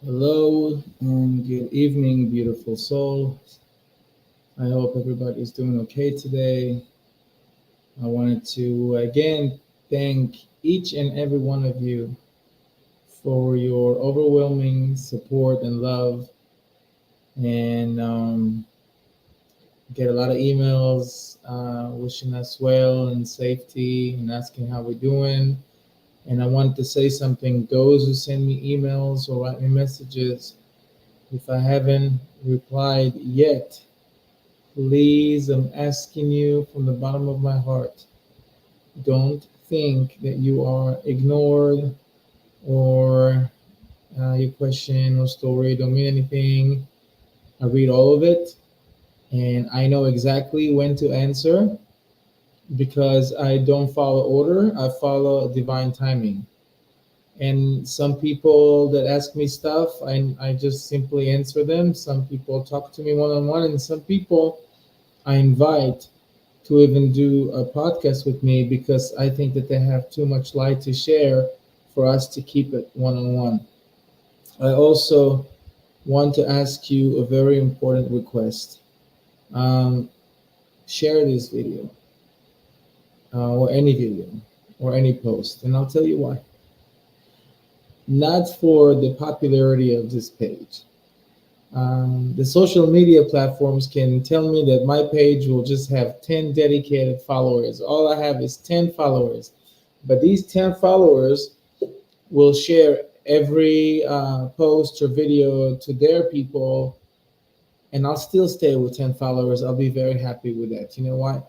Hello and good evening, beautiful soul. I hope everybody's doing okay today. I wanted to again thank each and every one of you for your overwhelming support and love, and get a lot of emails wishing us well and safety and asking how we're doing. And I wanted to say something. Those who send me emails or write me messages, if I haven't replied yet, please, I'm asking you from the bottom of my heart, don't think that you are ignored or your question or story don't mean anything. I read all of it and I know exactly when to answer because I don't follow order, I follow divine timing. And some people that ask me stuff, I just simply answer them. Some people talk to me one on one, and some people I invite to even do a podcast with me because I think that they have too much light to share for us to keep it one on one. I also want to ask you a very important request. Um, Share this video or any video or any post, and I'll tell you why. Not for the popularity of this page. The social media platforms can tell me that my page will just have 10 dedicated followers. All I have is 10 followers. But these 10 followers will share every post or video to their people, and I'll still stay with 10 followers. I'll be very happy with that. You know why?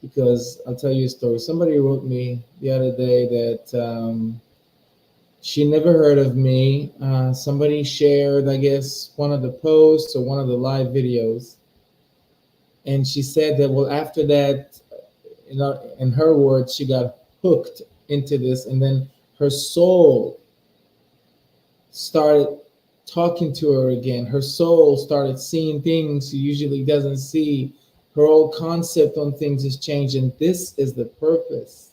Because I'll tell you a story. Somebody wrote me the other day that she never heard of me. Somebody shared, I guess, one of the posts or one of the live videos, and she said that well, after that, in her words, she got hooked into this, and then her soul started talking to her again. Her soul started seeing things she usually doesn't see. Her whole concept on things has changed, and this is the purpose.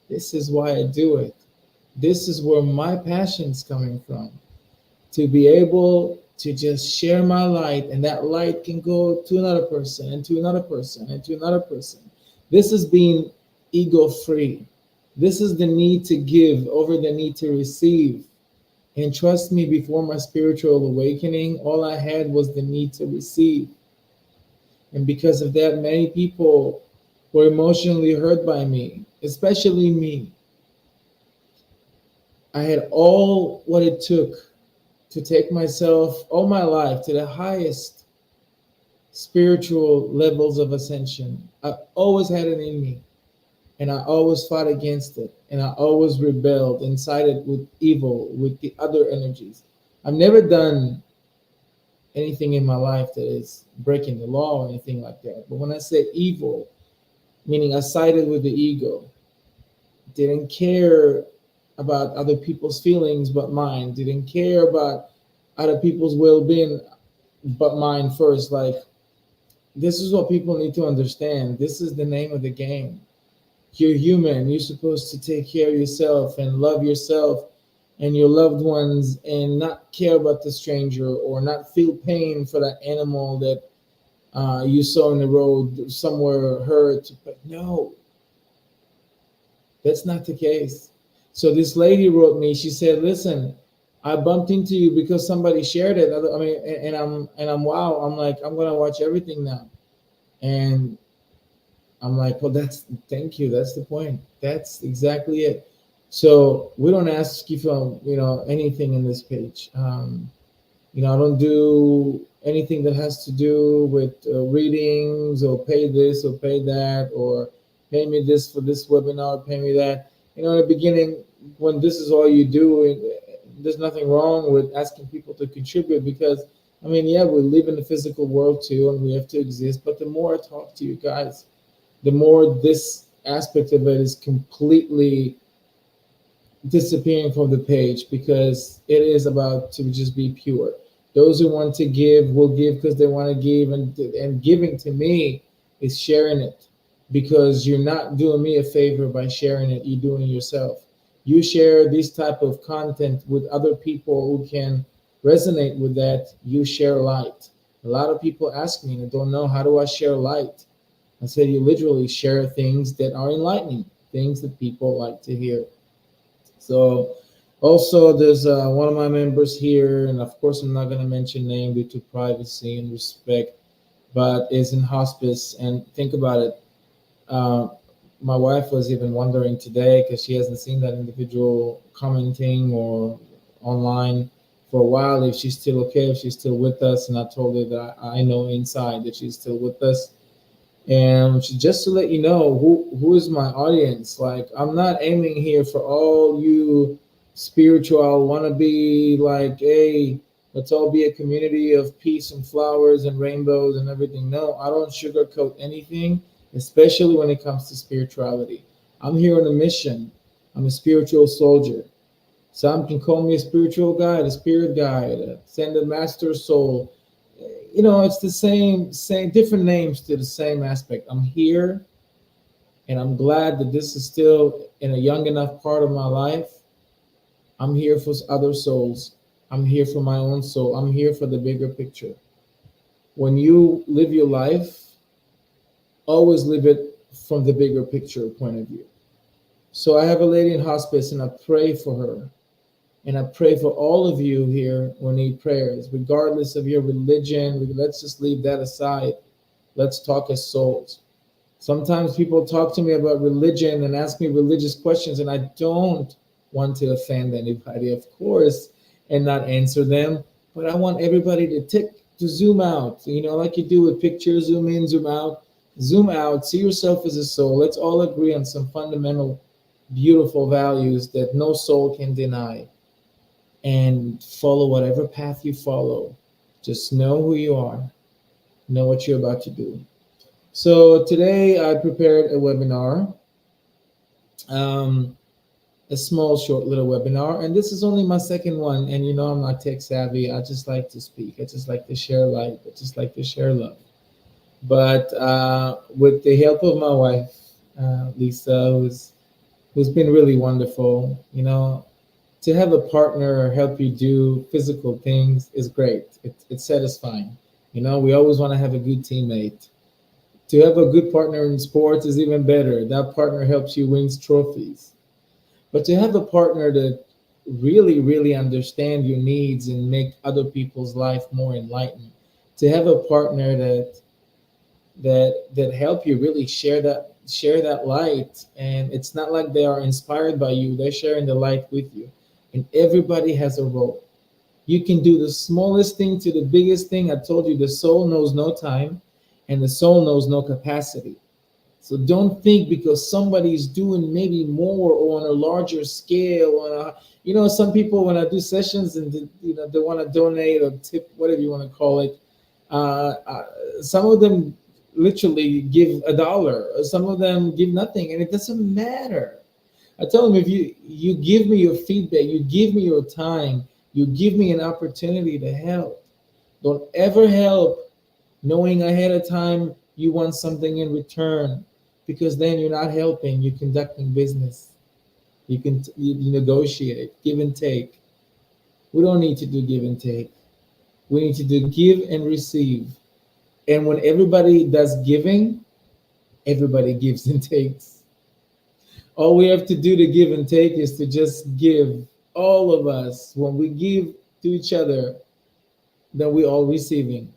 This is why I do it. This is where my passion's coming from, to be able to just share my light, and that light can go to another person and to another person and to another person. This is being ego free. This is the need to give over the need to receive. And trust me, before my spiritual awakening, all I had was the need to receive. And because of that, many people were emotionally hurt by me, especially me. I had all what it took to take myself all my life to the highest spiritual levels of ascension. I always had it in me, and I always fought against it, and I always rebelled and sided with evil, with the other energies. I've never done anything in my life that is breaking the law or anything like that. But when I say evil, meaning I sided with the ego, didn't care about other people's feelings but mine, didn't care about other people's well-being but mine first. Like, this is what people need to understand. This is the name of the game. You're human. You're supposed to take care of yourself and love yourself and your loved ones and not care about the stranger or not feel pain for that animal that you saw in the road somewhere hurt. But no, that's not the case. So this lady wrote me. She said, "Listen, I bumped into you because somebody shared it. I mean, and I'm wow. I'm like, I'm gonna watch everything now." And I'm like, well, that's thank you. That's the point. That's exactly it. So we don't ask you for anything in this page. I don't do anything that has to do with readings or pay this or pay that or pay me this for this webinar, pay me that. In the beginning, when this is all you do, there's nothing wrong with asking people to contribute because, I mean, yeah, we live in the physical world too and we have to exist. But the more I talk to you guys, the more this aspect of it is completely disappearing from the page because it is about to just be pure. Those who want to give will give because they want to give, and giving to me is sharing it because you're not doing me a favor by sharing it. You're doing yourself. You share this type of content with other people who can resonate with that, you share light. A lot of people ask me and I don't know, how do I share light? I said you literally share things that are enlightening, things that people like to hear. So also there's one of my members here, and of course I'm not going to mention name due to privacy and respect, but is in hospice. And think about it. Uh, my wife was even wondering today because she hasn't seen that individual commenting or online for a while if she's still okay, if she's still with us. And I told her that I know inside that she's still with us. And just to let you know who is my audience, like I'm not aiming here for all you spiritual wannabe, like, hey, let's all be a community of peace and flowers and rainbows and everything. No, I don't sugarcoat anything, especially when it comes to spirituality. I'm here on a mission. I'm a spiritual soldier. Some can call me a spiritual guide, a spirit guide, a ascended master soul. It's the same different names to the same aspect. I'm here, and I'm glad that this is still in a young enough part of my life. I'm here for other souls. I'm here for my own soul. I'm here for the bigger picture. When you live your life, always live it from the bigger picture point of view. So I have a lady in hospice, and I pray for her. And I pray for all of you here who need prayers, regardless of your religion. Let's just leave that aside. Let's talk as souls. Sometimes people talk to me about religion and ask me religious questions, and I don't want to offend anybody, of course, and not answer them. But I want everybody to zoom out, like you do with pictures, zoom in, zoom out, see yourself as a soul. Let's all agree on some fundamental, beautiful values that no soul can deny, and follow whatever path you follow. Just know who you are, know what you're about to do. So today I prepared a webinar, um, a small, short little webinar, and this is only my second one. And I'm not tech savvy. I just like to speak. I just like to share light. I just like to share love. But with the help of my wife, Lisa, who's been really wonderful, to have a partner help you do physical things is great. It's satisfying. We always want to have a good teammate. To have a good partner in sports is even better. That partner helps you win trophies. But to have a partner that really, really understand your needs and make other people's life more enlightened, to have a partner that help you really share that light, and it's not like they are inspired by you, they're sharing the light with you, and everybody has a role. You can do the smallest thing to the biggest thing. I told you the soul knows no time, and the soul knows no capacity. So don't think because somebody's doing maybe more or on a larger scale. Some people when I do sessions and they want to donate or tip, whatever you want to call it. Some of them literally give $1. Some of them give nothing, and it doesn't matter. I tell them, if you give me your feedback, you give me your time, you give me an opportunity to help. Don't ever help knowing ahead of time you want something in return, because then you're not helping, you're conducting business. You negotiate, give and take. We don't need to do give and take. We need to do give and receive. And when everybody does giving, everybody gives and takes. All we have to do to give and take is to just give. All of us, when we give to each other, then we all receiving.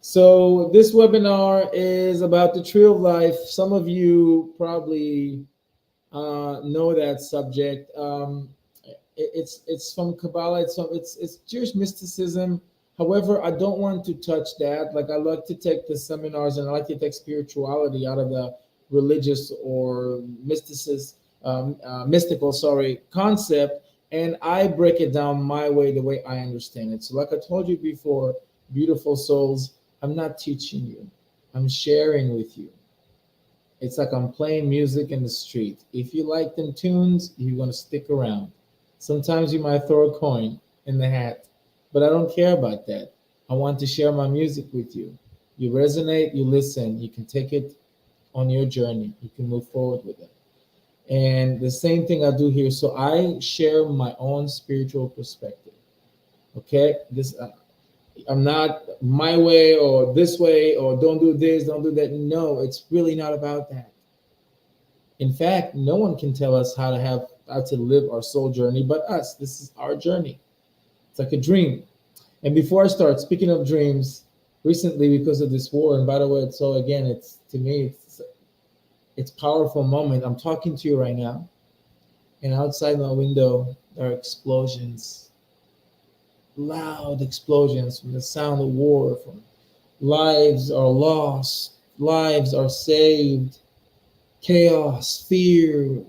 So this webinar is about the tree of life. Some of you probably know that subject. It's from Kabbalah. It's Jewish mysticism. However, I don't want to touch that. Like I like to take the seminars and I like to take spirituality out of the religious or mystical, sorry, concept, and I break it down my way, the way I understand it. So, like I told you before, beautiful souls, I'm not teaching you. I'm sharing with you. It's like I'm playing music in the street. If you like them tunes, you're gonna stick around. Sometimes you might throw a coin in the hat, but I don't care about that. I want to share my music with you. You resonate, you listen, you can take it on your journey. You can move forward with it. And the same thing I do here. So I share my own spiritual perspective. Okay, this I'm not my way or this way or don't do this, don't do that. No, it's really not about that. In fact, no one can tell us how to live our soul journey but us. This is our journey. It's like a dream. And before I start, speaking of dreams, recently because of this war, and by the way, it's so again, it's to me, it's powerful moment. I'm talking to you right now, and outside my window there are explosions, loud explosions from the sound of war, from lives are lost, lives are saved, chaos, fear,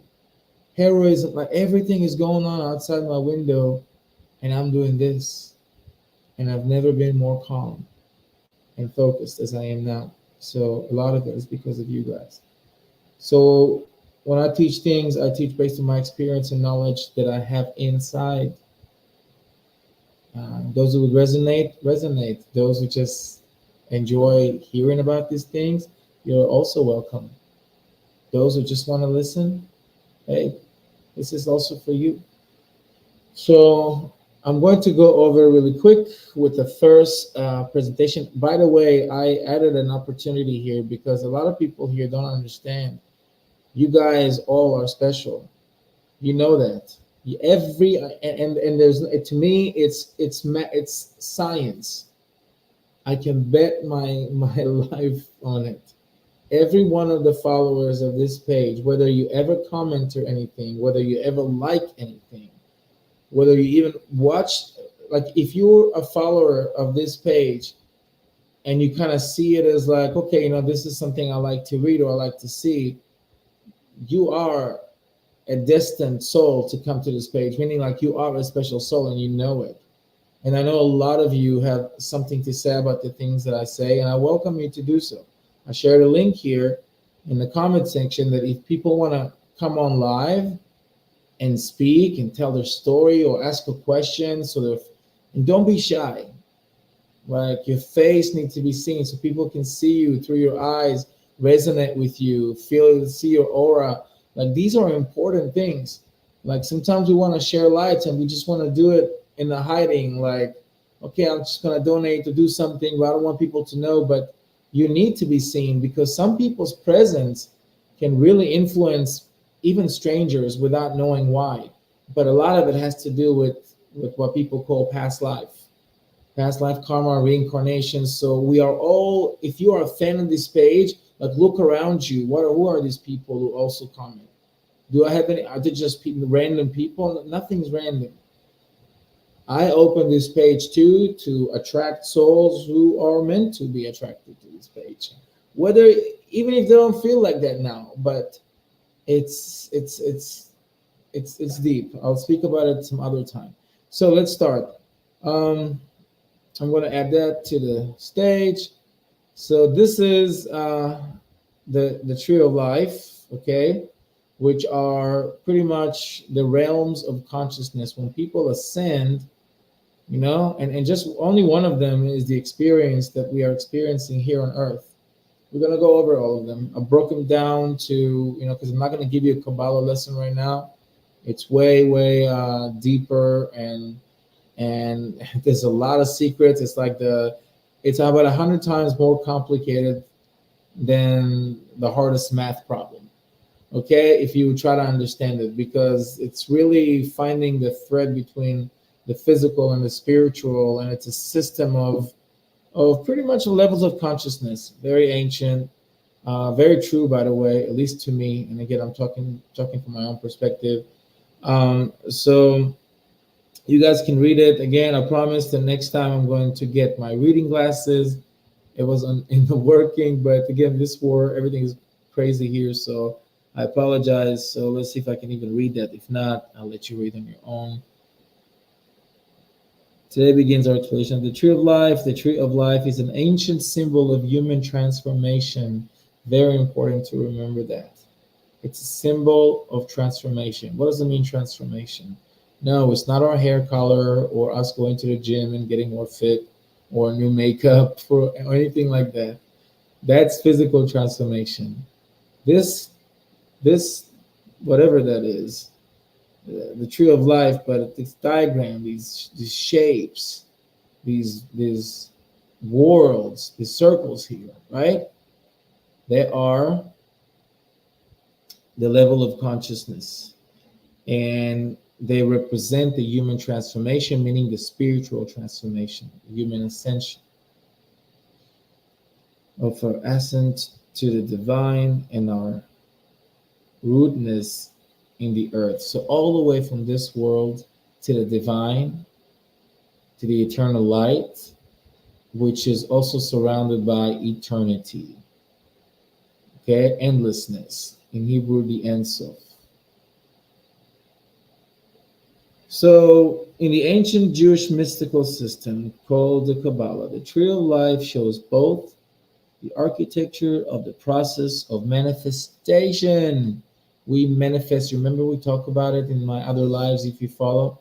heroism, like everything is going on outside my window, and I'm doing this, and I've never been more calm and focused as I am now. So a lot of it is because of you guys. So when I teach things, I teach based on my experience and knowledge that I have inside. Those who would resonate, resonate. Those who just enjoy hearing about these things, you're also welcome. Those who just want to listen, hey, this is also for you. So I'm going to go over really quick with the first presentation. By the way, I added an opportunity here because a lot of people here don't understand. You guys all are special. You know that. Every and there's to me it's science. I can bet my life on it. Every one of the followers of this page, whether you ever comment or anything, whether you ever like anything, whether you even watch, like if you're a follower of this page and you kind of see it as like, okay, this is something I like to read or I like to see, you are a destined soul to come to this page, meaning like you are a special soul and you know it. And I know a lot of you have something to say about the things that I say, and I welcome you to do so. I shared a link here in the comment section that if people want to come on live and speak and tell their story or ask a question, and don't be shy. Like your face needs to be seen so people can see you through your eyes, resonate with you, see your aura. Like these are important things. Like sometimes we want to share lights and we just want to do it in the hiding. Like, okay, I'm just gonna donate to do something, but I don't want people to know. But you need to be seen because some people's presence can really influence even strangers without knowing why. But a lot of it has to do with what people call past life karma, reincarnation. So we are all, if you are a fan of this page, like look around you. Who are these people who also comment? Do I have any? Are they just random people? Nothing's random. I open this page too to attract souls who are meant to be attracted to this page, whether even if they don't feel like that now. But it's it's it's it's deep. I'll speak about it some other time. So let's start. Um, I'm going to add that to the stage. So this is the tree of life, okay, which are pretty much the realms of consciousness. When people ascend, and just only one of them is the experience that we are experiencing here on Earth. We're going to go over all of them. I broke them down to, because I'm not going to give you a Kabbalah lesson right now. It's way deeper and there's a lot of secrets. It's about 100 times more complicated than the hardest math problem. Okay, if you try to understand it, because it's really finding the thread between the physical and the spiritual, and it's a system of pretty much levels of consciousness. Very ancient, very true, by the way, at least to me. And again, I'm talking from my own perspective. So you guys can read it again. I promise the next time I'm going to get my reading glasses. It was in the working, but again, this war, everything is crazy here, so I apologize. So let's see if I can even read that. If not, I'll let you read on your own. Today begins our exploration of the tree of life. The tree of life is an ancient symbol of human transformation. Very important to remember that. It's a symbol of transformation. What does it mean, transformation? No, it's not our hair color or us going to the gym and getting more fit or new makeup or anything like that. That's physical transformation. This, whatever that is, the tree of life, but this diagram, these shapes, these worlds, these circles here, right? They are the level of consciousness, and they represent the human transformation, meaning the spiritual transformation, the human ascension of our ascent to the divine and our rootness in the earth. So all the way from this world to the divine, to the eternal light, which is also surrounded by eternity. Okay, endlessness. In Hebrew, the Ein Sof. So, in the ancient Jewish mystical system called the Kabbalah, the tree of life shows both the architecture of the process of manifestation. We manifest, remember we talk about it in my other lives if you follow.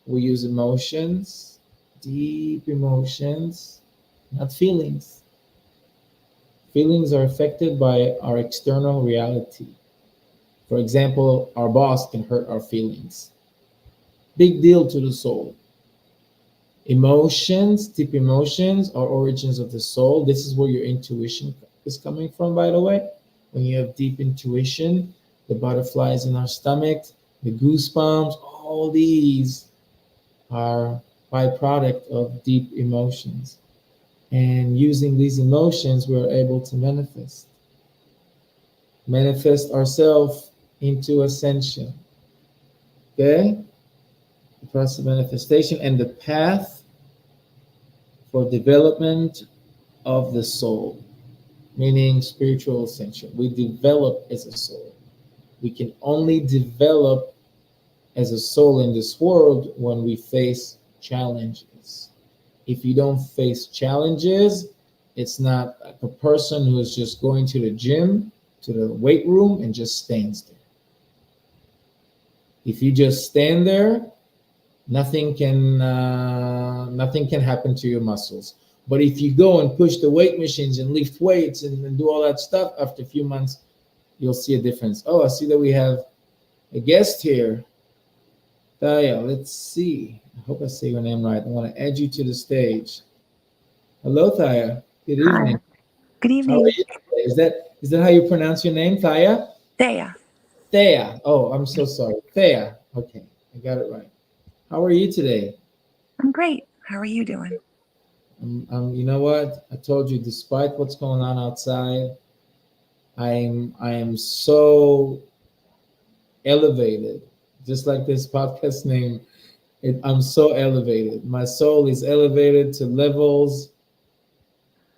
We use emotions, deep emotions, not feelings. Feelings are affected by our external reality. For example, our boss can hurt our feelings. Big deal to the soul. Emotions, deep emotions, are origins of the soul. This is where your intuition is coming from, by the way. When you have deep intuition, the butterflies in our stomach, the goosebumps, all these are byproduct of deep emotions. And using these emotions, we're able to manifest ourselves into ascension. Okay? The process of manifestation and the path for development of the soul, meaning spiritual ascension. We develop as a soul. We can only develop as a soul in this world when we face challenges. If you don't face challenges, it's not like a person who is just going to the gym, to the weight room, and just stands there. If you just stand there, nothing can happen to your muscles. But if you go and push the weight machines and lift weights and do all that stuff, after a few months, you'll see a difference. Oh, I see that we have a guest here. Taya, let's see. I hope I say your name right. I want to add you to the stage. Hello, Taya. Good Hi. evening. Good How are evening. you today? Is that how you pronounce your name, Taya? Thea. Thea. Oh, I'm so sorry. Thea. Okay, I got it right. How are you today? I'm great. How are you doing? You know what? I told you, despite what's going on outside, I am so elevated. Just like this podcast name, I'm so elevated. My soul is elevated to levels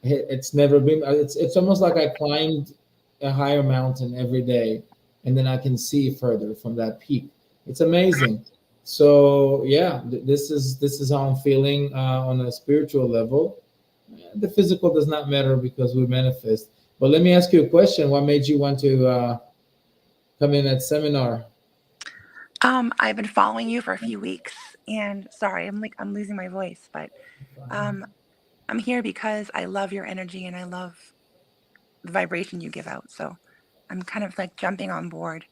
it's never been. It's almost like I climbed a higher mountain every day, and then I can see further from that peak. It's amazing. So yeah, this is how I'm feeling on a spiritual level. The physical does not matter because we manifest. But let me ask you a question. What made you want to come in that seminar? I've been following you for a few weeks, and sorry, I'm losing my voice, but um, I'm here because I love your energy and I love the vibration you give out. So I'm kind of like jumping on board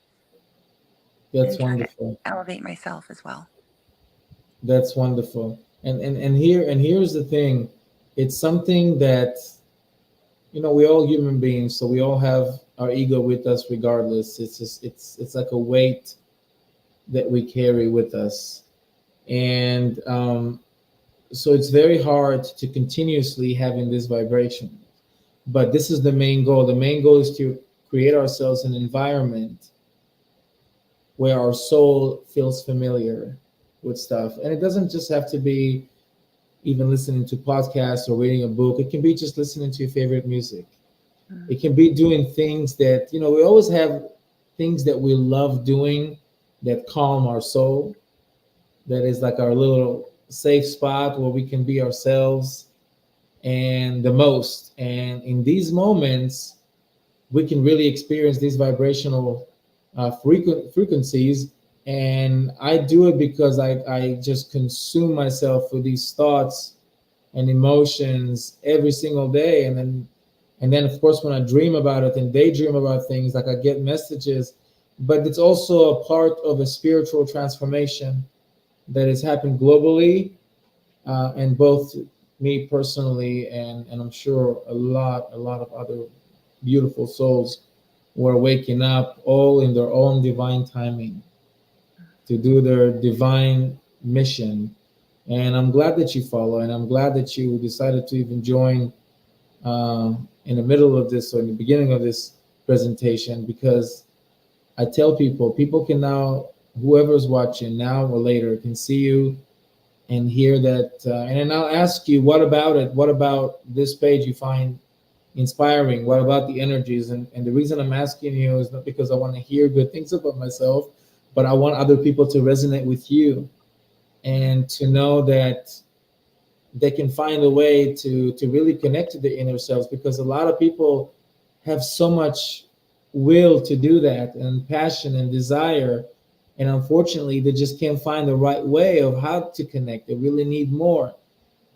That's and trying to wonderful. elevate myself as well. That's wonderful. And here's the thing. It's something that we're all human beings, so we all have our ego with us regardless. It's just it's like a weight that we carry with us, and so it's very hard to continuously having this vibration. But this is the main goal. The main goal is to create ourselves an environment where our soul feels familiar with stuff, and it doesn't just have to be even listening to podcasts or reading a book. It can be just listening to your favorite music. Mm. It can be doing things that, we always have things that we love doing that calm our soul. That is like our little safe spot where we can be ourselves and the most. And in these moments, we can really experience these vibrational frequencies. And I do it because I just consume myself with these thoughts and emotions every single day. And then of course when I dream about it and daydream about things, like I get messages, but it's also a part of a spiritual transformation that has happened globally, and both me personally and I'm sure a lot of other beautiful souls were waking up all in their own divine timing to do their divine mission. And I'm glad that you follow, and I'm glad that you decided to even join in the middle of this or in the beginning of this presentation, because I tell people can now, whoever's watching now or later, can see you and hear that. And then I'll ask you, what about it? What about this page you find inspiring? What about the energies? And the reason I'm asking you is not because I want to hear good things about myself, but I want other people to resonate with you and to know that they can find a way to really connect to the inner selves, because a lot of people have so much will to do that and passion and desire, and unfortunately they just can't find the right way of how to connect. They really need more.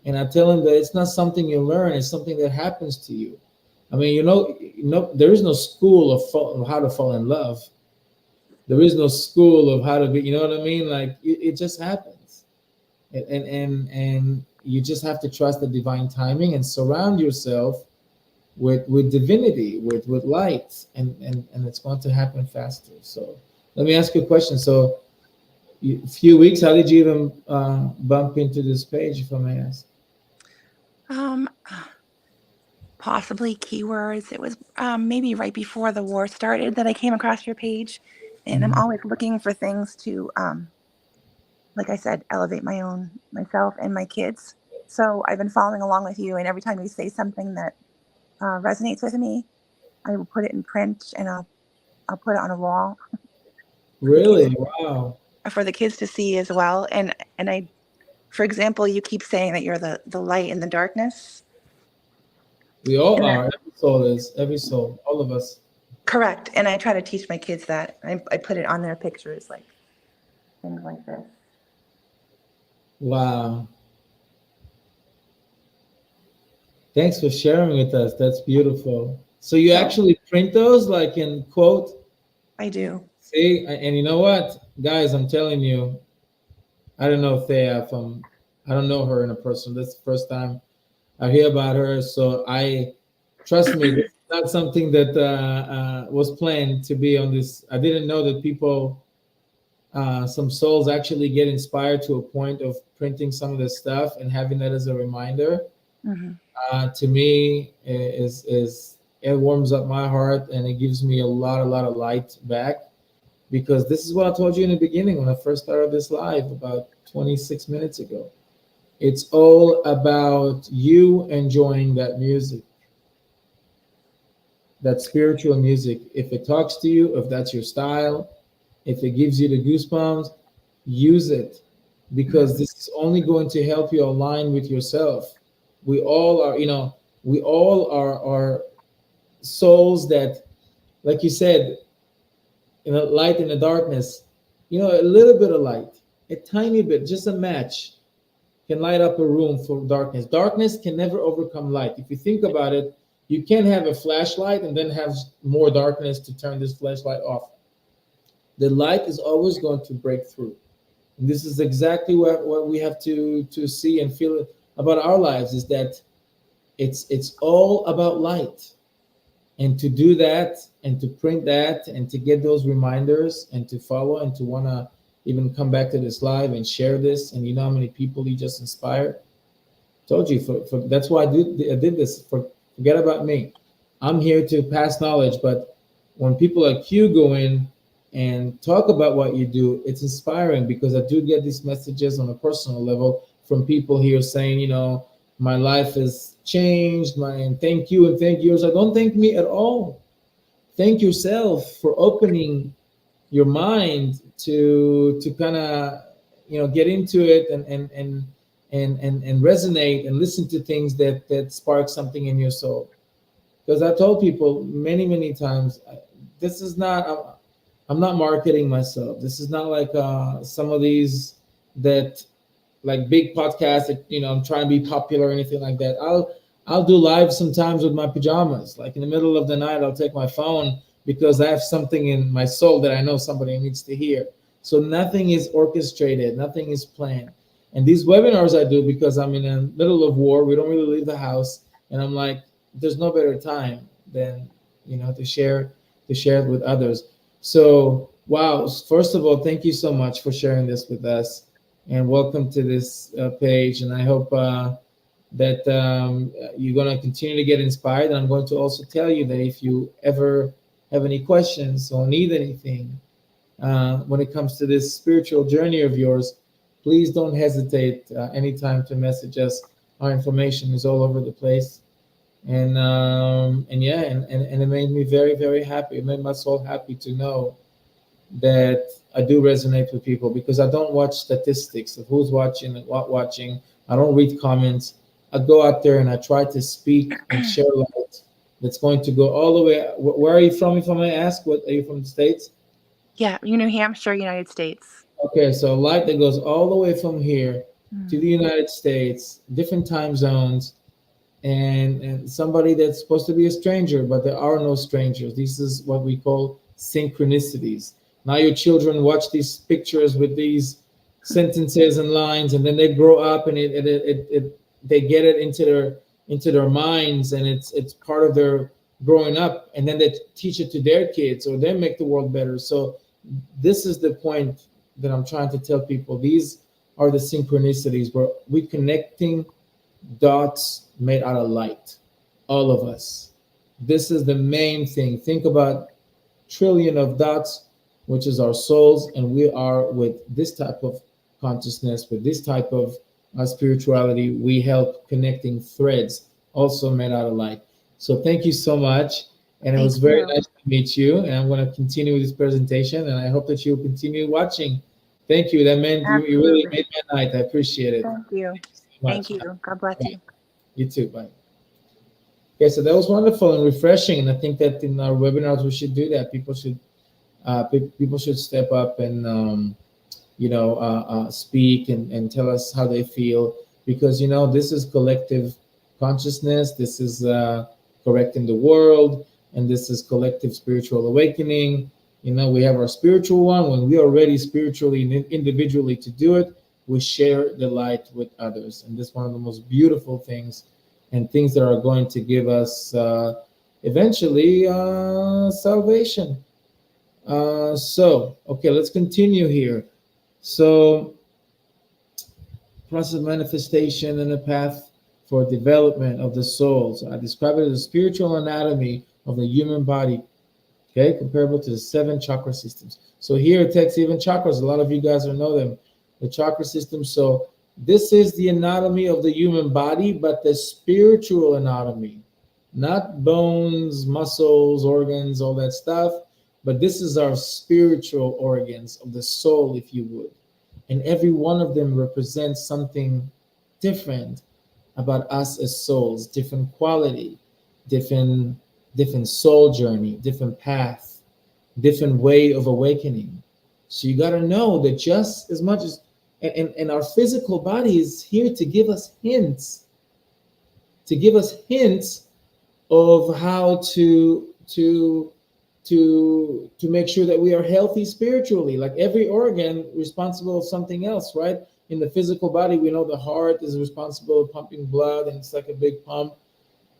And I tell them that it's not something you learn, it's something that happens to you. I mean, there is no school of how to fall in love. There is no school of how to be, you know what I mean? Like it just happens. And you just have to trust the divine timing and surround yourself with divinity, with light, and it's going to happen faster. So let me ask you a question. So a few weeks, how did you even bump into this page, if I may ask? Um, Possibly keywords. It was maybe right before the war started that I came across your page, and I'm Mhm. always looking for things to, like I said, elevate my own myself and my kids. So I've been following along with you, and every time you say something that resonates with me, I will put it in print and I'll put it on a wall for the kids Really? Wow. to see as well. And I, for example, you keep saying that you're the light in the darkness, We all and that are. Every soul is. Every soul. All of us. correct. And I try to teach my kids that. I put it on their pictures, like things like this. Wow. Thanks for sharing with us. That's beautiful. So you So actually print those, like in quote. I do. See, and you know what, guys, I'm telling you, I don't know Thea from, I don't know her in a person. That's the first time I hear about her. So trust me, this is not something that was planned to be on this. I didn't know that people, some souls actually get inspired to a point of printing some of this stuff and having that as a reminder. Hmm. To me, is it warms up my heart and it gives me a lot of light back, because this is what I told you in the beginning when I first started this live about 26 minutes ago. It's all about you enjoying that music, that spiritual music. If it talks to you, if that's your style, if it gives you the goosebumps, use it, because this is only going to help you align with yourself. We all are, we all are souls that, like you said, light in the darkness, a little bit of light, a tiny bit, just a match can light up a room for darkness. Darkness can never overcome light. If you think about it, you can't have a flashlight and then have more darkness to turn this flashlight off. The light is always going to break through. And this is exactly what we have to see and feel about our lives, is that it's all about light. And to do that and to print that and to get those reminders and to follow and to want to even come back to this live and share this, and you know how many people you just inspired. Told you, for that's why I did this. Forget about me. I'm here to pass knowledge, but when people like you go in and talk about what you do, it's inspiring, because I do get these messages on a personal level from people here saying, my life has changed, my and thank you and thank yours. I don't thank me at all. Thank yourself for opening your mind to kind of get into it and resonate and listen to things that spark something in your soul. Because I told people many times, this is not, I'm not marketing myself. This is not like some of these that, like, big podcasts that I'm trying to be popular or anything like that. I'll do live sometimes with my pajamas, like in the middle of the night. I'll take my phone because I have something in my soul that I know somebody needs to hear. So nothing is orchestrated, nothing is planned. And these webinars I do because I'm in the middle of war. We don't really leave the house, and I'm like, there's no better time than to share it with others. So wow, first of all, thank you so much for sharing this with us, and welcome to this page. And I hope that you're going to continue to get inspired. And I'm going to also tell you that if you ever have any questions or need anything when it comes to this spiritual journey of yours, please don't hesitate anytime to message us. Our information is all over the place. And yeah, and it made me very, very happy. It made my soul happy to know that I do resonate with people, because I don't watch statistics of who's watching and what watching. I don't read comments. I go out there and I try to speak and share light that's going to go all the way. Where are you from, if I may ask? What are you from, the States? Yeah, New Hampshire, United States. Okay, so light that goes all the way from here to the Mm. United States, different time zones, and somebody that's supposed to be a stranger, but there are no strangers. This is what we call synchronicities. Now your children watch these pictures with these sentences and lines, and then they grow up, and they get it into their minds, and it's part of their growing up, and then they teach it to their kids, or they make the world better. So this is the point that I'm trying to tell people. These are the synchronicities where we connecting dots made out of light, all of us. This is the main thing. Think about trillion of dots, which is our souls, and we are, with this type of consciousness, with this type of spirituality, we help connecting threads, also made out of light. So thank you so much, and it Thank was very you. nice to meet you. And I'm going to continue with this presentation, and I hope that you'll continue watching. Thank you. That meant you really Absolutely. made my night. I appreciate it. Thank you. Thank you so Thank much. you. God bless Bye. you. You too. Bye. Okay, so that was wonderful and refreshing, and I think that in our webinars we should do that. People should step up and speak and tell us how they feel, because this is collective consciousness. This is correcting the world, and this is collective spiritual awakening. We have our spiritual one. When we are ready spiritually and individually to do it, we share the light with others, and this is one of the most beautiful things, and things that are going to give us eventually salvation. So, okay, let's continue here. So, process of manifestation and a path for development of the soul. So I describe it as a spiritual anatomy of the human body, okay, comparable to the seven chakra systems. So here it takes even chakras. A lot of you guys will know them, the chakra system. So this is the anatomy of the human body, but the spiritual anatomy, not bones, muscles, organs, all that stuff, but this is our spiritual organs of the soul, if you would. And every one of them represents something different about us as souls, different quality, different different soul journey, different path, different way of awakening. So you got to know that just as much as, and our physical body is here to give us hints of how to make sure that we are healthy spiritually. Like every organ responsible of something else, right? In the physical body, we know the heart is responsible for pumping blood, and it's like a big pump,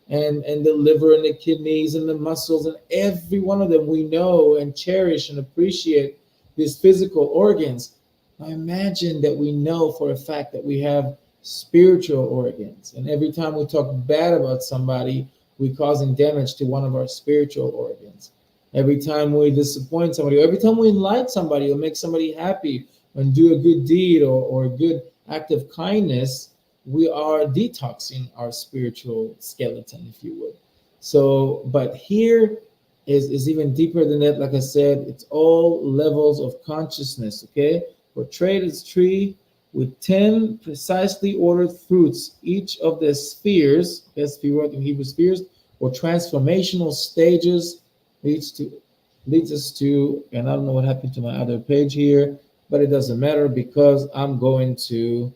and the liver and the kidneys and the muscles, and every one of them we know and cherish and appreciate these physical organs. Now imagine that we know for a fact that we have spiritual organs, and every time we talk bad about somebody, we're causing damage to one of our spiritual organs. Every time we disappoint somebody, every time we enlighten somebody or make somebody happy and do a good deed, or a good act of kindness, we are detoxing our spiritual skeleton, if you would. So, but here is even deeper than that. Like I said, it's all levels of consciousness. Okay, portrayed as tree with 10 precisely ordered fruits. Each of the spheres, that's the word in Hebrew, spheres or transformational stages, leads to leads us to, and I don't know what happened to my other page here, but it doesn't matter because I'm going to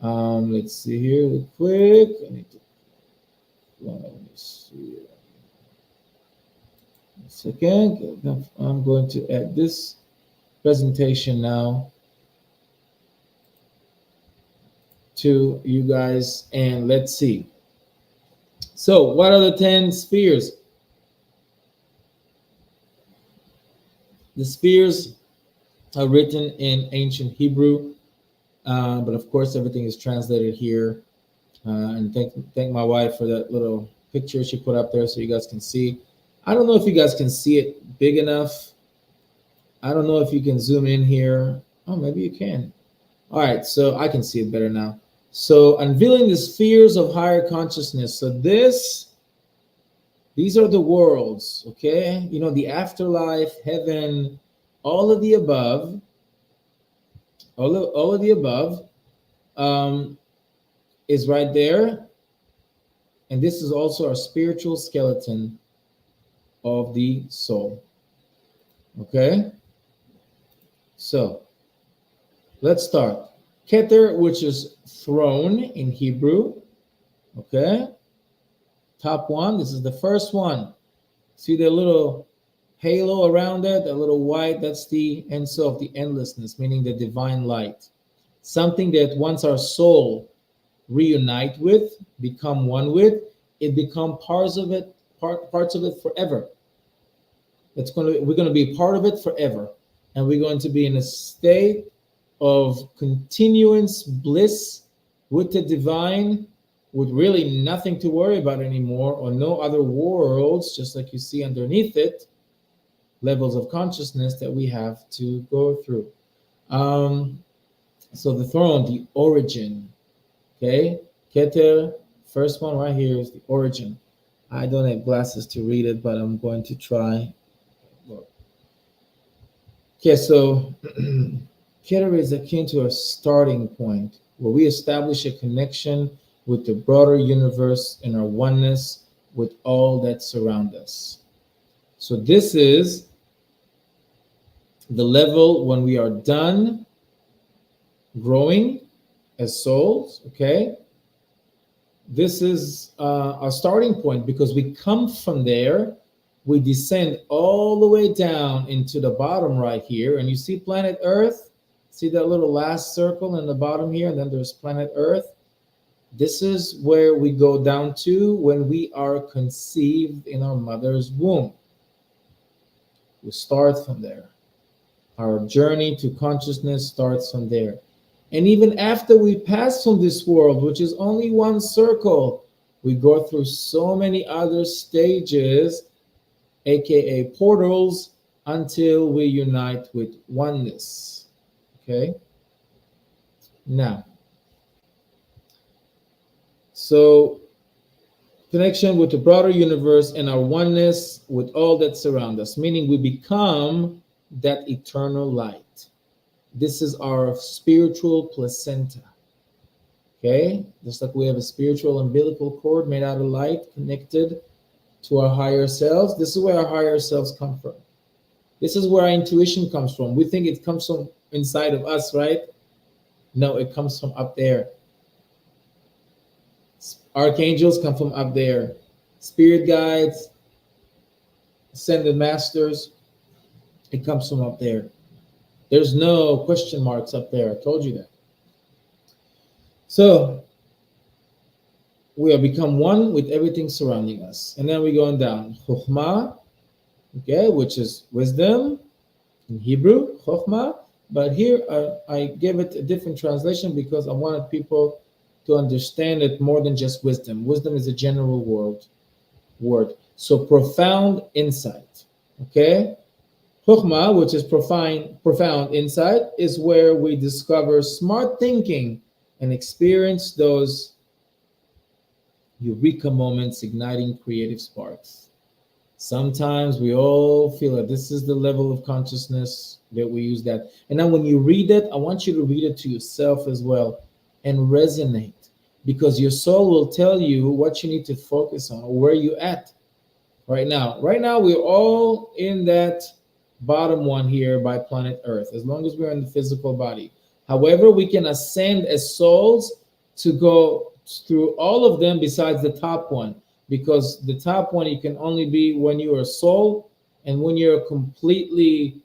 let's see here real quick. I need to, let me see. Second, I'm going to add this presentation now to you guys, and let's see. So, what are the 10 spheres? The spheres are written in ancient Hebrew, but of course, everything is translated here. And thank my wife for that little picture she put up there so you guys can see. I don't know if you guys can see it big enough. I don't know if you can zoom in here. Oh, maybe you can. All right, so I can see it better now. So unveiling the spheres of higher consciousness. So these are the worlds, okay? You know, the afterlife, heaven, all of the above, all of the above um, is right there. And this is also our spiritual skeleton of the soul. Okay? So let's start. Keter, which is throne in Hebrew. Okay? Top one. This is the first one. See the little halo around it, a little white? That's the Enso of the endlessness, meaning the divine light. Something that once our soul reunite with, become one with, it become parts of it, parts of it forever. We're going to be part of it forever, and we're going to be in a state of continuous bliss with the divine, with really nothing to worry about anymore, or no other worlds, just like you see underneath it, levels of consciousness that we have to go through. So the throne, the origin, okay, Keter, first one right here is the origin. I don't have glasses to read it, but I'm going to try. Okay, so Keter is akin to a starting point where we establish a connection with the broader universe and our oneness with all that surround us. So this is the level when we are done growing as souls, okay? This is our starting point because we come from there. We descend all the way down into the bottom right here, and you see planet Earth. See that little last circle in the bottom here, and then there's planet Earth. This is where we go down to when we are conceived in our mother's womb. We start from there. Our journey to consciousness starts from there. And even after we pass from this world, which is only one circle, we go through so many other stages, aka portals, until we unite with oneness. Okay? Now, so connection with the broader universe and our oneness with all that surrounds us, meaning we become that eternal light. This is our spiritual placenta. Okay? Just like we have a spiritual umbilical cord made out of light connected to our higher selves. This is where our higher selves come from. This is where our intuition comes from. We think it comes from inside of us, right? No, it comes from up there. Archangels come from up there. Spirit guides, ascended masters, it comes from up there. There's no question marks up there. I told you that. So we have become one with everything surrounding us. And then we're going down. Chokhmah, okay, which is wisdom in Hebrew, Chokhmah. But here I gave it a different translation because I wanted people to understand it more than just wisdom. Wisdom is a general word. So profound insight, okay? Chokhmah, which is profound insight, is where we discover smart thinking and experience those eureka moments igniting creative sparks. Sometimes we all feel that this is the level of consciousness that we use that. And now when you read it, I want you to read it to yourself as well and resonate, because your soul will tell you what you need to focus on or where you at right now. Right now, we're all in that bottom one here by planet Earth, as long as we're in the physical body. However, we can ascend as souls to go through all of them besides the top one, because the top one you can only be when you are a soul, And when you're completely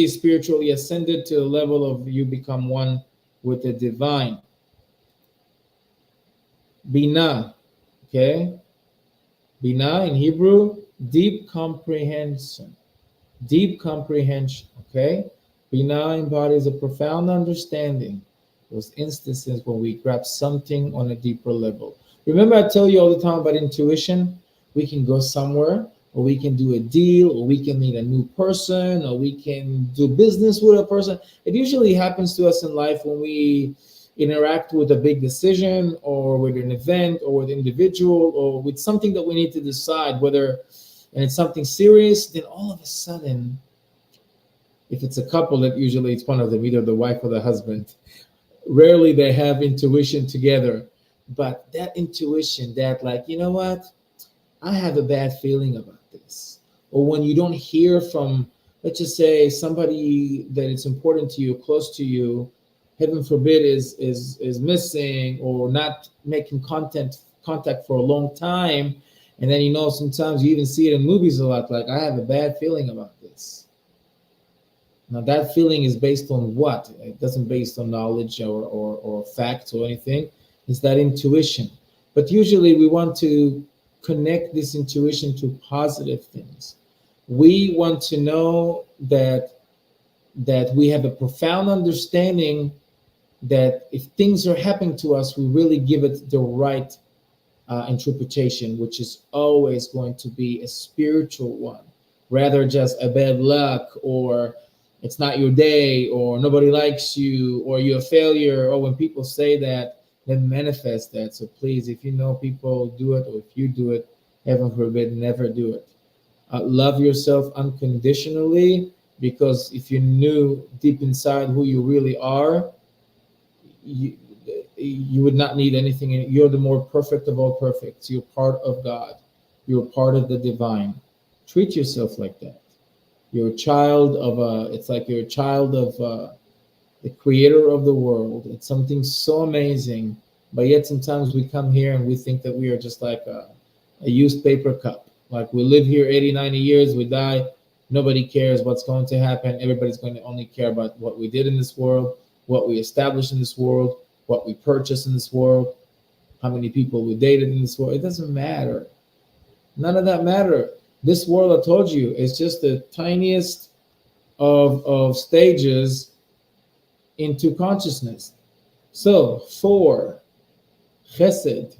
spiritually ascended to the level of you become one with the divine. Bina, okay? Bina in Hebrew, deep comprehension. Deep comprehension, okay? Bina embodies a profound understanding. Those instances when we grab something on a deeper level. Remember, I tell you all the time about intuition? We can go somewhere, or we can do a deal, or we can meet a new person, or we can do business with a person. It usually happens to us in life when we interact with a big decision, or with an event, or with an individual, or with something that we need to decide whether, and it's something serious, then all of a sudden, if it's a couple, that usually it's one of them, either the wife or the husband. Rarely they have intuition together, but that intuition, that like, you know what, I have a bad feeling about this. Or when you don't hear from, let's just say, somebody that it's important to you, close to you, heaven forbid, is missing or not making contact for a long time, and then sometimes you even see it in movies a lot. Like, I have a bad feeling about this. Now that feeling is based on what? It doesn't based on knowledge or facts or anything. It's that intuition. But usually we want to connect this intuition to positive things. We want to know that we have a profound understanding that if things are happening to us, we really give it the right interpretation, which is always going to be a spiritual one, rather just a bad luck, or it's not your day, or nobody likes you, or you're a failure, or when people say that, then manifest that. So please, if you know people do it, or if you do it, heaven forbid, never do it. Love yourself unconditionally, because if you knew deep inside who you really are, you, you would not need anything. You're the more perfect of all perfects. You're part of God. You're part of the divine. Treat yourself like that. You're a child of it's like you're a child of the creator of the world. It's something so amazing. But yet sometimes we come here and we think that we are just like a used paper cup. Like, we live here 80, 90 years, we die. Nobody cares what's going to happen. Everybody's going to only care about what we did in this world, what we established in this world, what we purchased in this world, how many people we dated in this world. It doesn't matter. None of that matter. This world, I told you, is just the tiniest of stages into consciousness. So, four, chesed,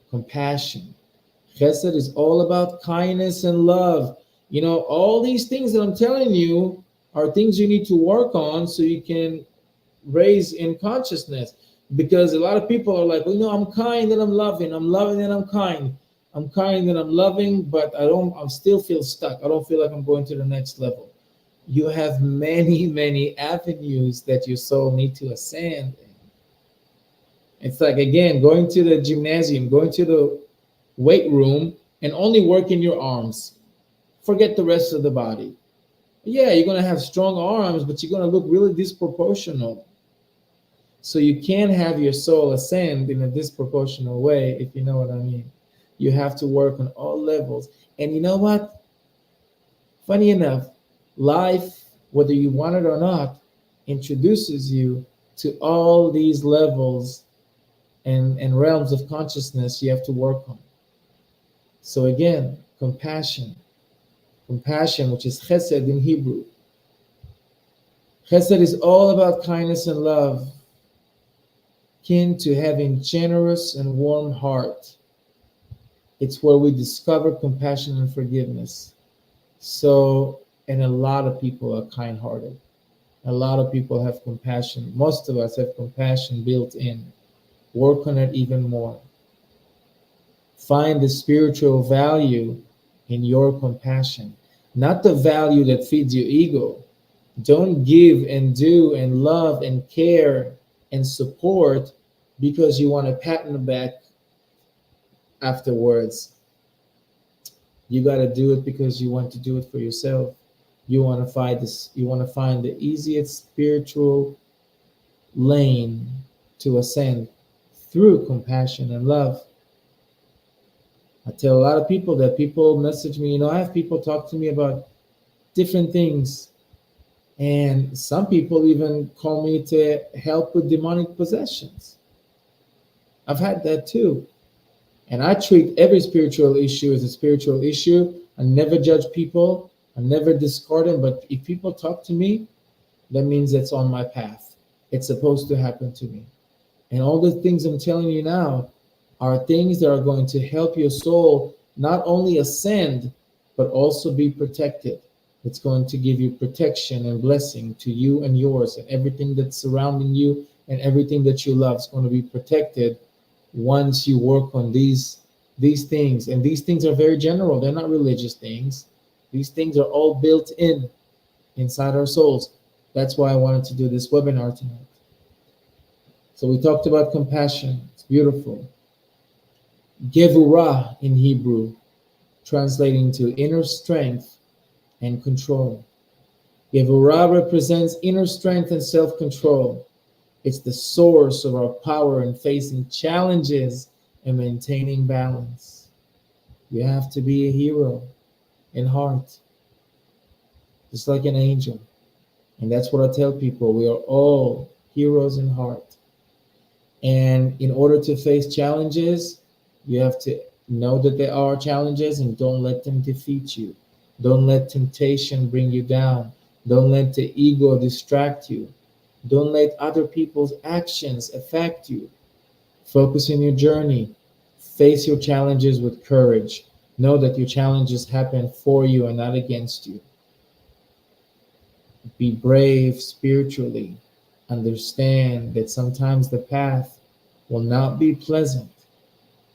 compassion. Chesed is all about kindness and love. All these things that I'm telling you are things you need to work on so you can raise in consciousness. Because a lot of people are like, well, I'm kind and I'm loving. I'm loving and I'm kind. I'm kind and I'm loving, but I still feel stuck. I don't feel like I'm going to the next level. You have many, many avenues that your soul need to ascend in. It's like, again, going to the gymnasium, going to the weight room, and only working your arms. Forget the rest of the body. Yeah, you're going to have strong arms, but you're going to look really disproportional. So you can't have your soul ascend in a disproportional way, if you know what I mean. You have to work on all levels. And you know what? Funny enough, life, whether you want it or not, introduces you to all these levels and realms of consciousness you have to work on. So again, compassion. Compassion, which is chesed in Hebrew. Chesed is all about kindness and love, kin to having generous and warm heart. It's where we discover compassion and forgiveness. So, and a lot of people are kind-hearted. A lot of people have compassion. Most of us have compassion built in. Work on it even more. Find the spiritual value in your compassion, not the value that feeds your ego. Don't give and do and love and care and support because you want a pat on the back afterwards. You got to do it because you want to do it for yourself. You want to find this. You want to find the easiest spiritual lane to ascend through compassion and love. I tell a lot of people that people message me. I have people talk to me about different things, and some people even call me to help with demonic possessions. I've had that too. And I treat every spiritual issue as a spiritual issue. I never judge people. I never discard them. But if people talk to me, that means it's on my path. It's supposed to happen to me. And all the things I'm telling you now are things that are going to help your soul not only ascend, but also be protected. It's going to give you protection and blessing to you and yours, and everything that's surrounding you and everything that you love is going to be protected once you work on these things. And these things are very general. They're not religious things. These things are all built in inside our souls. That's why I wanted to do this webinar tonight. So we talked about compassion. It's beautiful. Gevurah in Hebrew, translating to inner strength and control. Gevurah represents inner strength and self-control. It's the source of our power in facing challenges and maintaining balance. You have to be a hero in heart, just like an angel. And that's what I tell people. We are all heroes in heart. And in order to face challenges, you have to know that there are challenges and don't let them defeat you. Don't let temptation bring you down. Don't let the ego distract you. Don't let other people's actions affect you. Focus on your journey. Face your challenges with courage. Know that your challenges happen for you and not against you. Be brave spiritually. Understand that sometimes the path will not be pleasant,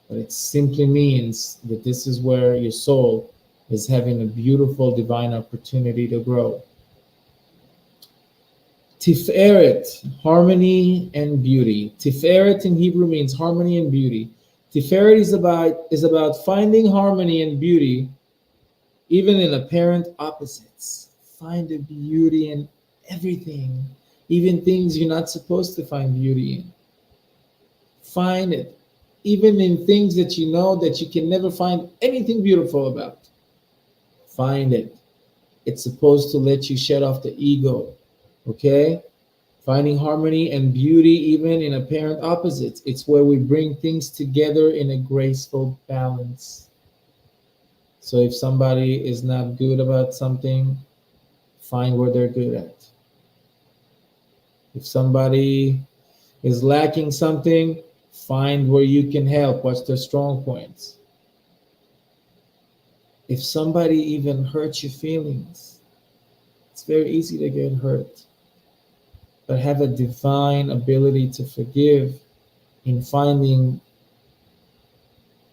but it simply means that this is where your soul is having a beautiful divine opportunity to grow. Tiferet, harmony and beauty. Tiferet in Hebrew means harmony and beauty. Tiferet is about finding harmony and beauty even in apparent opposites. Find the beauty in everything, even things you're not supposed to find beauty in. Find it, even in things that you know that you can never find anything beautiful about. Find it. It's supposed to let you shed off the ego. Okay? Finding harmony and beauty even in apparent opposites. It's where we bring things together in a graceful balance. So if somebody is not good about something, find where they're good at. If somebody is lacking something, find where you can help. What's their strong points? If somebody even hurts your feelings, it's very easy to get hurt. But have a divine ability to forgive in finding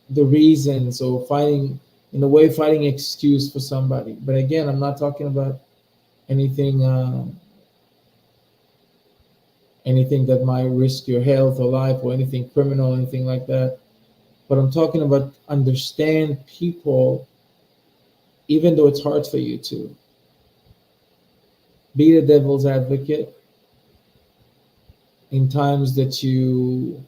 the reasons or finding, in a way, finding excuse for somebody. But again, I'm not talking about anything anything that might risk your health or life or anything criminal, anything like that. But I'm talking about understand people, even though it's hard for you to. Be the devil's advocate in times that you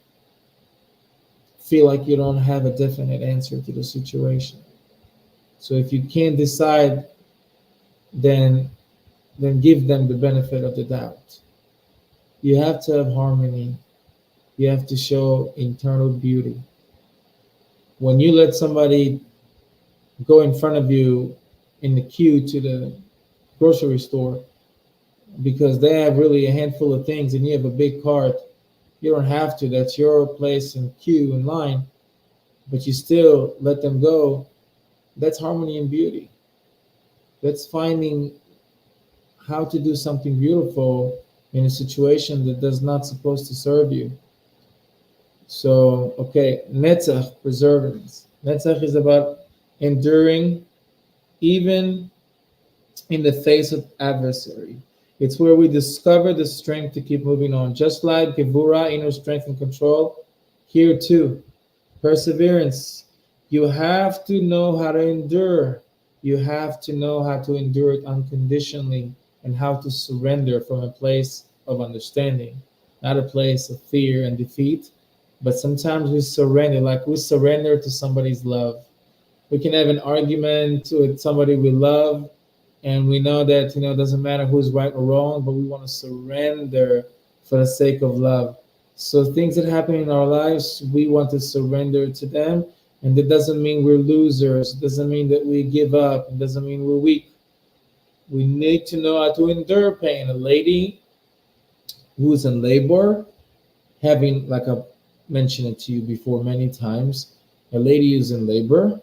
feel like you don't have a definite answer to the situation. So if you can't decide, then give them the benefit of the doubt. You have to have harmony. You have to show internal beauty. When you let somebody go in front of you in the queue to the grocery store because they have really a handful of things and you have a big cart, you don't have to. That's your place in queue in line, but you still let them go. That's harmony and beauty. That's finding how to do something beautiful in a situation that does not supposed to serve you. So, okay, netzach, perseverance. Netzach is about enduring even in the face of adversary. It's where we discover the strength to keep moving on. Just like Gevurah, inner strength and control, here too, perseverance. You have to know how to endure. You have to know how to endure it unconditionally and how to surrender from a place of understanding, not a place of fear and defeat. But sometimes we surrender, like we surrender to somebody's love. We can have an argument with somebody we love, and we know that it doesn't matter who's right or wrong, but we want to surrender for the sake of love. So things that happen in our lives, we want to surrender to them, and that doesn't mean we're losers. It doesn't mean that we give up. It doesn't mean we're weak. We need to know how to endure pain. A lady who's in labor, having, like I mentioned it to you before many times, a lady who's in labor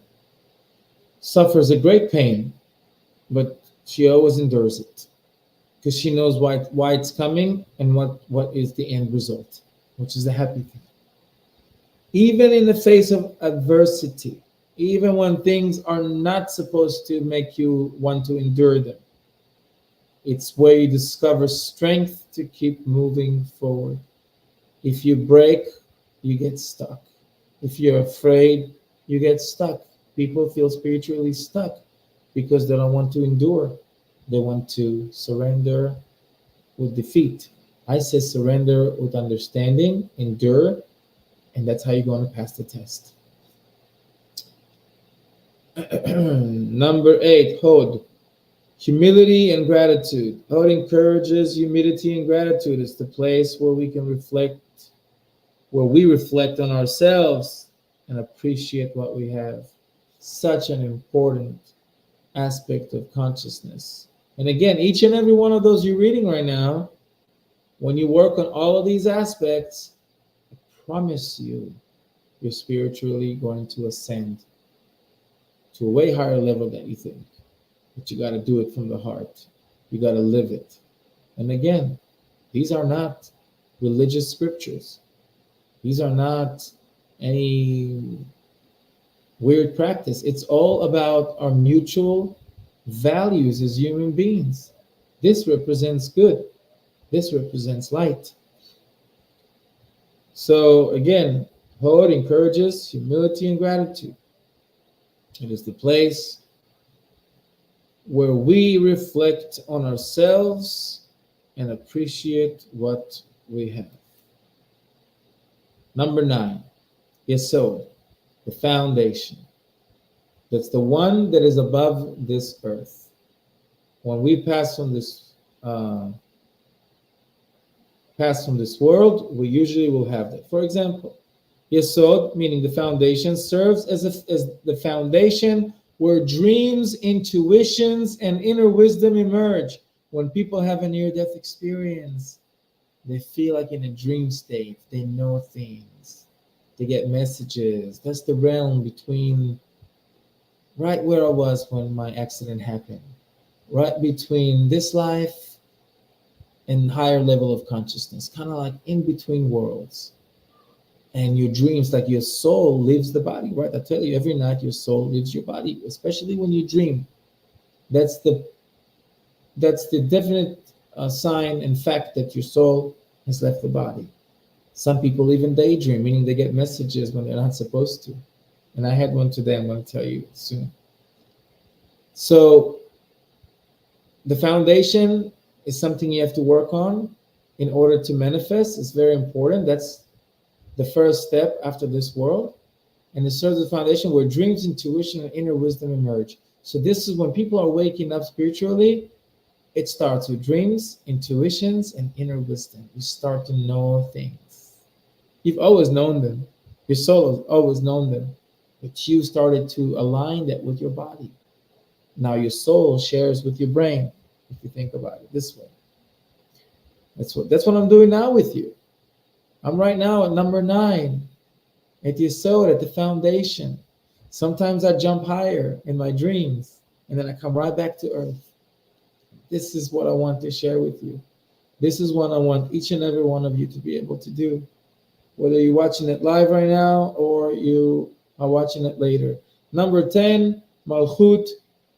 suffers a great pain, but she always endures it because she knows why it's coming and what is the end result, which is a happy thing. Even in the face of adversity, even when things are not supposed to make you want to endure them, it's where you discover strength to keep moving forward. If you break, you get stuck. If you're afraid, you get stuck. People feel spiritually stuck because they don't want to endure. They want to surrender with defeat. I say surrender with understanding, endure, and that's how you're going to pass the test. Number 8, Hod. Humility and gratitude. Hod encourages humility and gratitude. It's the place where we can reflect, where we reflect on ourselves and appreciate what we have. Such an important aspect of consciousness. And again, each and every one of those you're reading right now, when you work on all of these aspects, I promise you, you're spiritually going to ascend to a way higher level than you think. But you got to do it from the heart. You got to live it. And again, these are not religious scriptures. These are not any weird practice. It's all about our mutual values as human beings. This represents good. This represents light. So again, Hod encourages humility and gratitude. It is the place where we reflect on ourselves and appreciate what we have. Number 9, Yesod, the foundation. That's the one that is above this earth. When we uh, pass from this world, we usually will have that. For example, Yesod, meaning the foundation, serves as the foundation where dreams, intuitions, and inner wisdom emerge. When people have a near-death experience, they feel like in a dream state. They know things. They get messages. That's the realm between right where I was when my accident happened, right between this life and higher level of consciousness, kind of like in between worlds. And your dreams, like your soul leaves the body, right? I tell you, every night your soul leaves your body, especially when you dream. That's the definite sign and fact that your soul has left the body. Some people even daydream, meaning they get messages when they're not supposed to. And I had one today. I'm going to tell you soon. So the foundation is something you have to work on in order to manifest. It's very important. That's the first step after this world. And it serves as a foundation where dreams, intuition, and inner wisdom emerge. So this is when people are waking up spiritually, it starts with dreams, intuitions, and inner wisdom. You start to know things. You've always known them. Your soul has always known them. But you started to align that with your body. Now your soul shares with your brain, if you think about it this way. That's what I'm doing now with you. I'm right now at number 9, at Yesod, at the foundation. Sometimes I jump higher in my dreams, and then I come right back to earth. This is what I want to share with you. This is what I want each and every one of you to be able to do, whether you're watching it live right now or you are watching it later. Number 10, Malchut,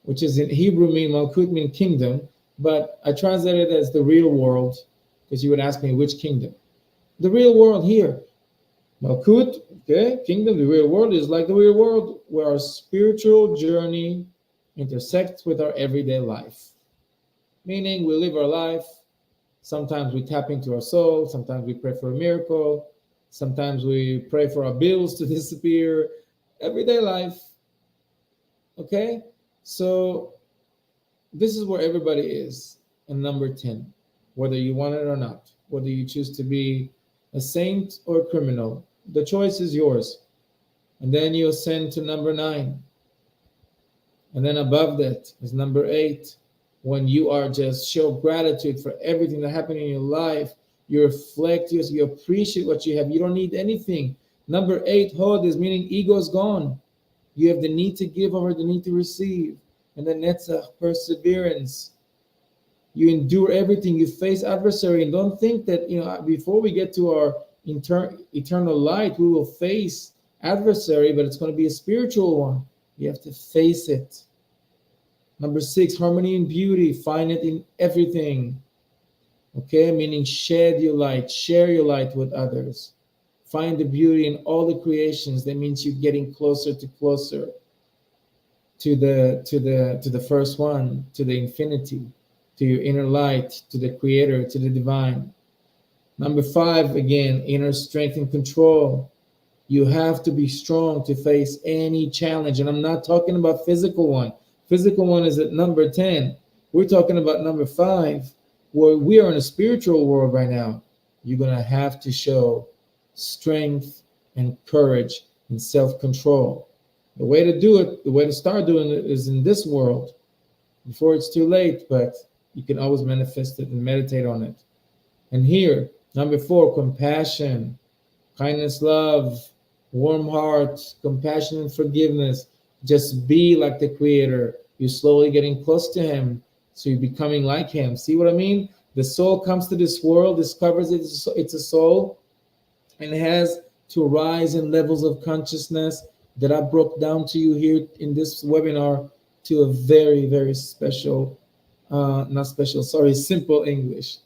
which is in Hebrew mean Malchut mean kingdom, but I translate it as the real world because you would ask me which kingdom. The real world here. Malchut, okay, kingdom, the real world is like the real world where our spiritual journey intersects with our everyday life. Meaning we live our life. Sometimes we tap into our soul. Sometimes we pray for a miracle. Sometimes we pray for our bills to disappear. Everyday life. Okay, so this is where everybody is in number 10, whether you want it or not, whether you choose to be a saint or a criminal. The choice is yours. And then you ascend to number 9. And then above that is number 8, when you are just show gratitude for everything that happened in your life. You reflect, you appreciate what you have. You don't need anything. Number 8, Hod, is meaning ego is gone. You have the need to give over the need to receive. And then that's a perseverance. You endure everything. You face adversary, and don't think that before we get to our eternal light, we will face adversary, but it's going to be a spiritual one. You have to face it. Number 6, harmony and beauty. Find it in everything. Okay, meaning shed your light, share your light with others. Find the beauty in all the creations. That means you're getting closer to the first one, to the infinity, to your inner light, to the creator, to the divine. Number 5, again, inner strength and control. You have to be strong to face any challenge. And I'm not talking about physical one. Physical one is at number 10. We're talking about number 5, where we are in a spiritual world right now. You're going to have to show strength and courage and self-control. The way to do it, the way to start doing it is in this world before it's too late, but you can always manifest it and meditate on it. And here, number 4, compassion, kindness, love, warm heart, compassion and forgiveness. Just be like the creator. You're slowly getting close to him, so you're becoming like him. See what I mean? The soul comes to this world, discovers it's a soul, and has to rise in levels of consciousness that I broke down to you here in this webinar to a very, very special, not special, sorry, simple English.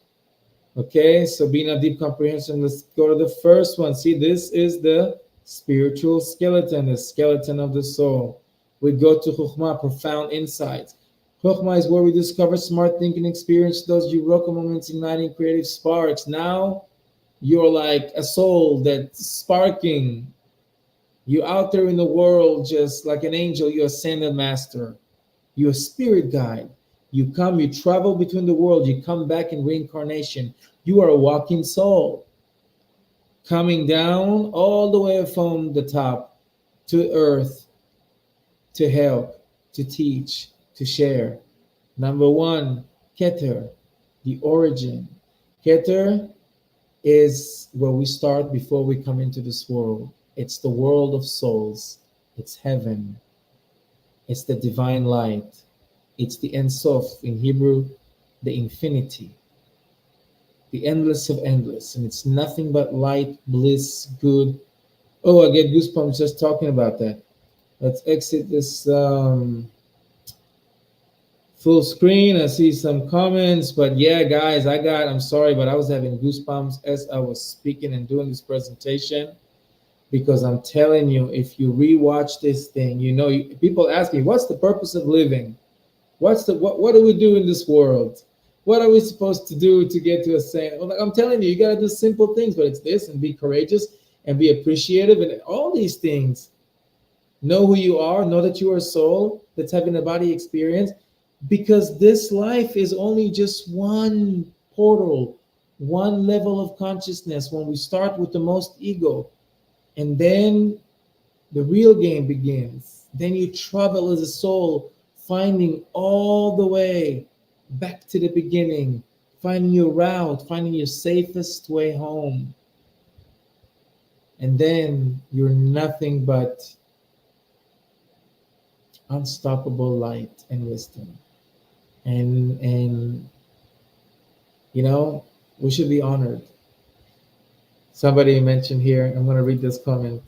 Okay, so being a deep comprehension, let's go to the first one. See, this is the spiritual skeleton, the skeleton of the soul. We go to Chokhmah, profound insights. Chokhmah is where we discover smart thinking, experience those eureka moments, igniting creative sparks. Now you're like a soul that's sparking. You're out there in the world just like an angel. You're a ascended master. You're a spirit guide. You come, you travel between the world, you come back in reincarnation. You are a walking soul, coming down all the way from the top to earth to help, to teach, to share. Number 1, Keter, the origin. Keter is where we start before we come into this world. It's the world of souls. It's heaven. It's the divine light. It's the Ein Sof, in Hebrew, the infinity, the endless of endless. And it's nothing but light, bliss, good. Oh, I get goosebumps just talking about that. Let's exit this full screen. I see some comments, but yeah, guys, I'm sorry, but I was having goosebumps as I was speaking and doing this presentation, because I'm telling you, if you rewatch this thing, people ask me, what's the purpose of living? What do we do in this world? What are we supposed to do to get to a saint? Well, I'm telling you, you got to do simple things, but it's this, and be courageous and be appreciative and all these things. Know who you are, know that you are a soul that's having a body experience, because this life is only just one portal, one level of consciousness. When we start with the most ego, and then the real game begins. Then you travel as a soul, finding all the way back to the beginning, finding your route, finding your safest way home. And then you're nothing but unstoppable light and wisdom. And we should be honored. Somebody mentioned here, I'm going to read this comment.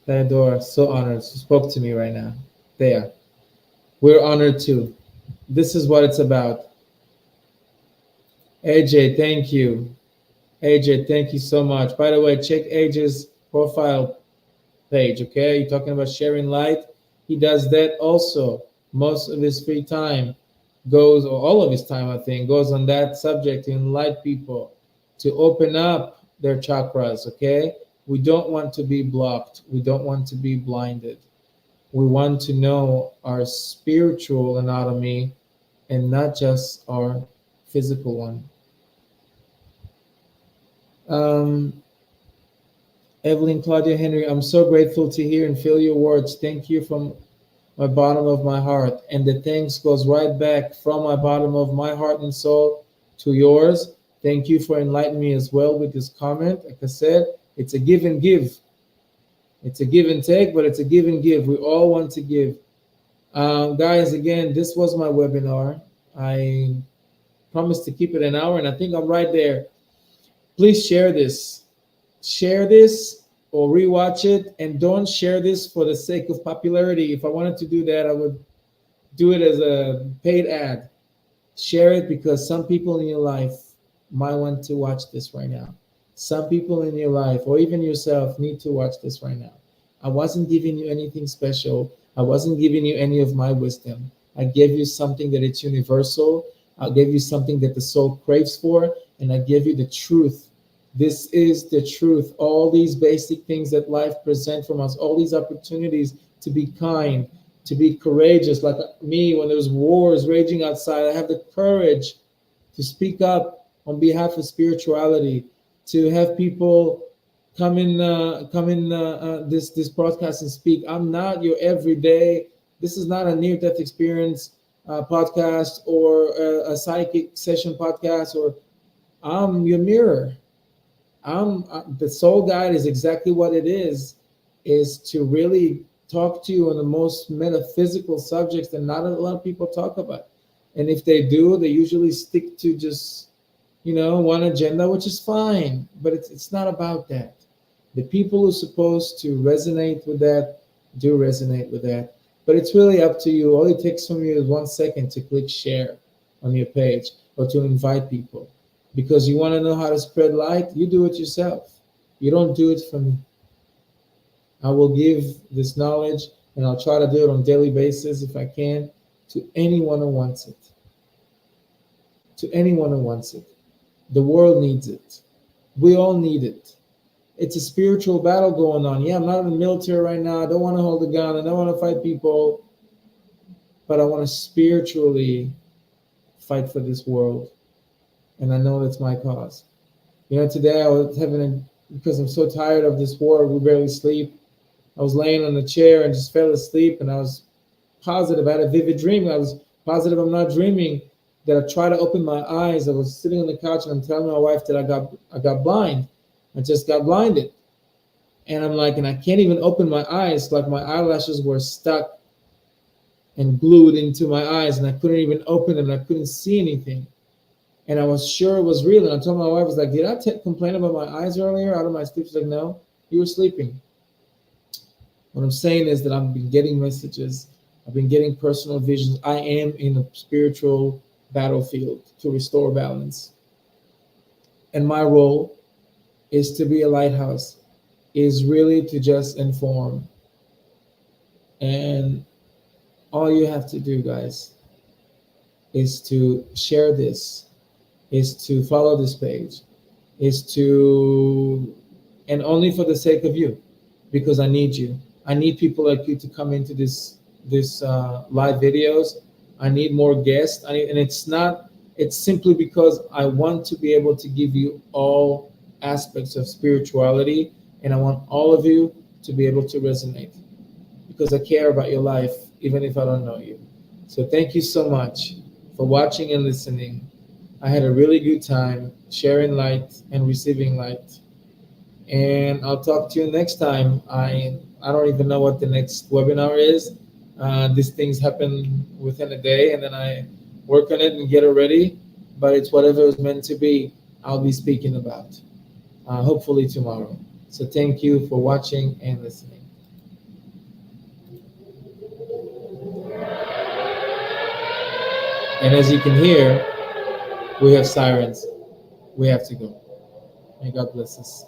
Theodora, so honored. She spoke to me right now. There. We're honored too. This is what it's about. AJ, thank you. AJ, thank you so much. By the way, check AJ's profile page, okay? You're talking about sharing light. He does that also. Most of his free time goes, or all of his time, I think, goes on that subject to enlighten people, to open up their chakras, okay? We don't want to be blocked. We don't want to be blinded. We want to know our spiritual anatomy and not just our physical one. Um, Evelyn Claudia Henry, I'm so grateful to hear and feel your words. Thank you from my bottom of my heart. And the thanks goes right back from my bottom of my heart and soul to yours. Thank you for enlightening me as well with this comment. Like I said, it's a give and give. It's a give and take, but it's a give and give. We all want to give. Guys, again, this was my webinar. I promised to keep it an hour, and I think I'm right there. Please share this. Share this or rewatch it, and don't share this for the sake of popularity. If I wanted to do that, I would do it as a paid ad. Share it because some people in your life might want to watch this right now. Some people in your life, or even yourself, need to watch this right now. I wasn't giving you anything special. I wasn't giving you any of my wisdom. I gave you something that it's universal. I gave you something that the soul craves for, and I give you the truth. This is the truth. All these basic things that life presents from us, all these opportunities to be kind, to be courageous. Like me, when there's wars raging outside, I have the courage to speak up on behalf of spirituality, to have people come in this broadcast and speak. I'm not your everyday. This is not a near-death experience podcast or a psychic session podcast. Or I'm your mirror. The soul guide is exactly what it is to really talk to you on the most metaphysical subjects that not a lot of people talk about. And if they do, they usually stick to just, one agenda, which is fine, but it's not about that. The people who are supposed to resonate with that do resonate with that. But it's really up to you. All it takes from you is 1 second to click share on your page or to invite people. Because you want to know how to spread light, you do it yourself. You don't do it for me. I will give this knowledge, and I'll try to do it on a daily basis if I can, to anyone who wants it. To anyone who wants it. The world needs it. We all need it. It's a spiritual battle going on. Yeah, I'm not in the military right now. I don't want to hold a gun. I don't want to fight people. But I want to spiritually fight for this world. And I know that's my cause. Today I was because I'm so tired of this war, we barely sleep. I was laying on the chair and just fell asleep, and I was positive. I had a vivid dream. I was positive I'm not dreaming. That I tried to open my eyes. I was sitting on the couch and I'm telling my wife that I got blind. I just got blinded. And I'm like, and I can't even open my eyes. Like my eyelashes were stuck and glued into my eyes, and I couldn't even open them. And I couldn't see anything. And I was sure it was real. And I told my wife, I was like, did I complain about my eyes earlier out of my sleep? She's like, no, you were sleeping. What I'm saying is that I've been getting messages. I've been getting personal visions. I am in a spiritual battlefield to restore balance. And my role is to be a lighthouse, is really to just inform. And all you have to do, guys, is to share this, is to follow this page, is to, and only for the sake of you, because I need you. I need people like you to come into this live videos. I need more guests. And it's simply because I want to be able to give you all aspects of spirituality, and I want all of you to be able to resonate because I care about your life, even if I don't know you. So thank you so much for watching and listening. I had a really good time sharing light and receiving light. And I'll talk to you next time. I don't even know what the next webinar is. These things happen within a day, and then I work on it and get it ready. But it's whatever is meant to be, I'll be speaking about, hopefully tomorrow. So thank you for watching and listening. And as you can hear, we have sirens. We have to go. May God bless us.